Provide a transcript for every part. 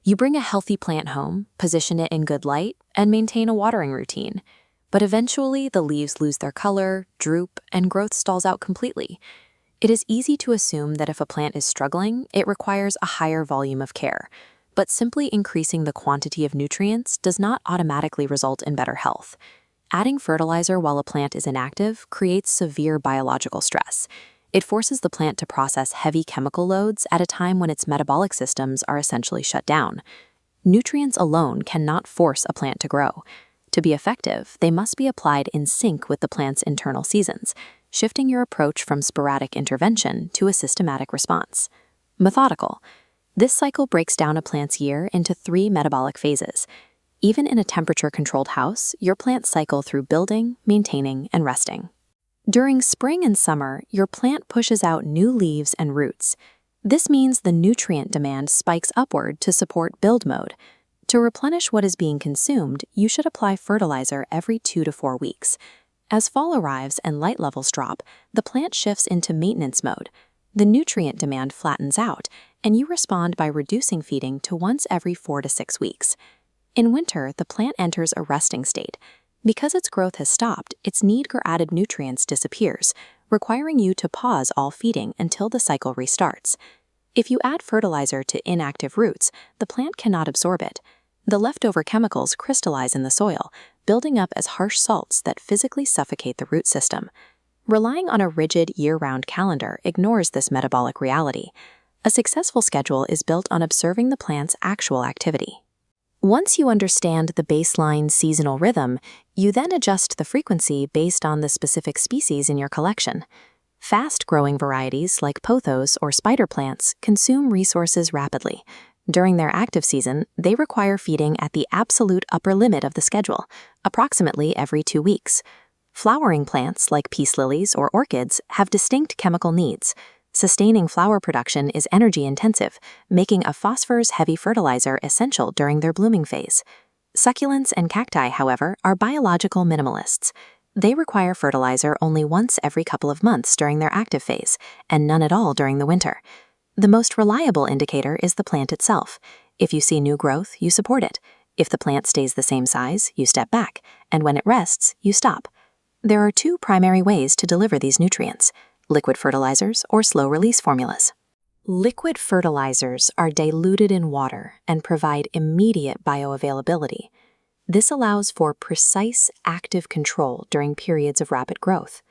You bring a healthy plant home, position it in good light, and maintain a watering routine. But eventually, the leaves lose their color, droop, and growth stalls out completely. It is easy to assume that if a plant is struggling, it requires a higher volume of care. But simply increasing the quantity of nutrients does not automatically result in better health. Adding fertilizer while a plant is inactive creates severe biological stress. It forces the plant to process heavy chemical loads at a time when its metabolic systems are essentially shut down. Nutrients alone cannot force a plant to grow. To be effective, they must be applied in sync with the plant's internal seasons, shifting your approach from sporadic intervention to a systematic response. Methodical. This cycle breaks down a plant's year into 3 metabolic phases. Even in a temperature-controlled house, your plants cycle through building, maintaining, and resting. During spring and summer, your plant pushes out new leaves and roots. This means the nutrient demand spikes upward to support build mode. To replenish what is being consumed, you should apply fertilizer every 2 to 4 weeks. As fall arrives and light levels drop, the plant shifts into maintenance mode. The nutrient demand flattens out, and you respond by reducing feeding to once every 4 to 6 weeks. In winter, the plant enters a resting state. Because its growth has stopped, its need for added nutrients disappears, requiring you to pause all feeding until the cycle restarts. If you add fertilizer to inactive roots, the plant cannot absorb it. The leftover chemicals crystallize in the soil, building up as harsh salts that physically suffocate the root system. Relying on a rigid year-round calendar ignores this metabolic reality. A successful schedule is built on observing the plant's actual activity. Once you understand the baseline seasonal rhythm, you then adjust the frequency based on the specific species in your collection. Fast-growing varieties like pothos or spider plants consume resources rapidly. During their active season, they require feeding at the absolute upper limit of the schedule, approximately every 2 weeks. Flowering plants like peace lilies or orchids have distinct chemical needs. Sustaining flower production is energy-intensive, making a phosphorus-heavy fertilizer essential during their blooming phase. Succulents and cacti, however, are biological minimalists. They require fertilizer only once every couple of months during their active phase, and none at all during the winter. The most reliable indicator is the plant itself. If you see new growth, you support it. If the plant stays the same size, you step back, and when it rests, you stop. There are 2 primary ways to deliver these nutrients: liquid fertilizers or slow-release formulas. Liquid fertilizers are diluted in water and provide immediate bioavailability. This allows for precise active control during periods of rapid growth.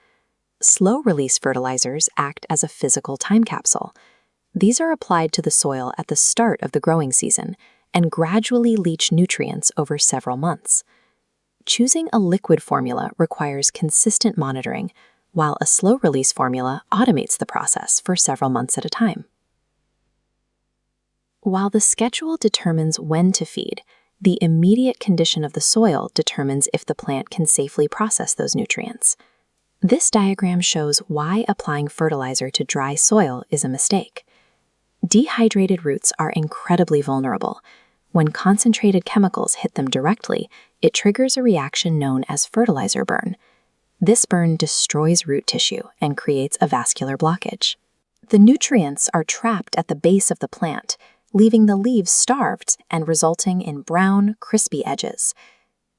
Slow-release fertilizers act as a physical time capsule. These are applied to the soil at the start of the growing season and gradually leach nutrients over several months. Choosing a liquid formula requires consistent monitoring, while a slow-release formula automates the process for several months at a time. While the schedule determines when to feed, the immediate condition of the soil determines if the plant can safely process those nutrients. This diagram shows why applying fertilizer to dry soil is a mistake. Dehydrated roots are incredibly vulnerable. When concentrated chemicals hit them directly, it triggers a reaction known as fertilizer burn. This burn destroys root tissue and creates a vascular blockage. The nutrients are trapped at the base of the plant, leaving the leaves starved and resulting in brown, crispy edges.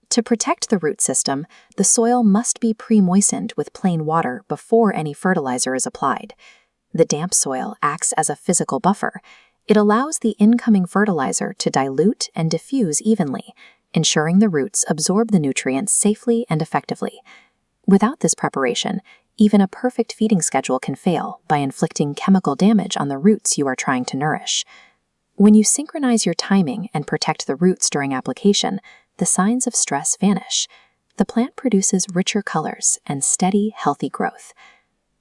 To protect the root system, the soil must be pre-moistened with plain water before any fertilizer is applied. The damp soil acts as a physical buffer. It allows the incoming fertilizer to dilute and diffuse evenly, ensuring the roots absorb the nutrients safely and effectively. Without this preparation, even a perfect feeding schedule can fail by inflicting chemical damage on the roots you are trying to nourish. When you synchronize your timing and protect the roots during application, the signs of stress vanish. The plant produces richer colors and steady, healthy growth.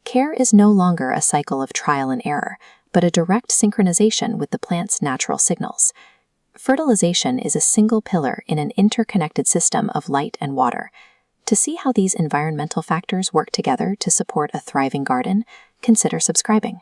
Care is no longer a cycle of trial and error, but a direct synchronization with the plant's natural signals. Fertilization is a single pillar in an interconnected system of light and water. To see how these environmental factors work together to support a thriving garden, consider subscribing.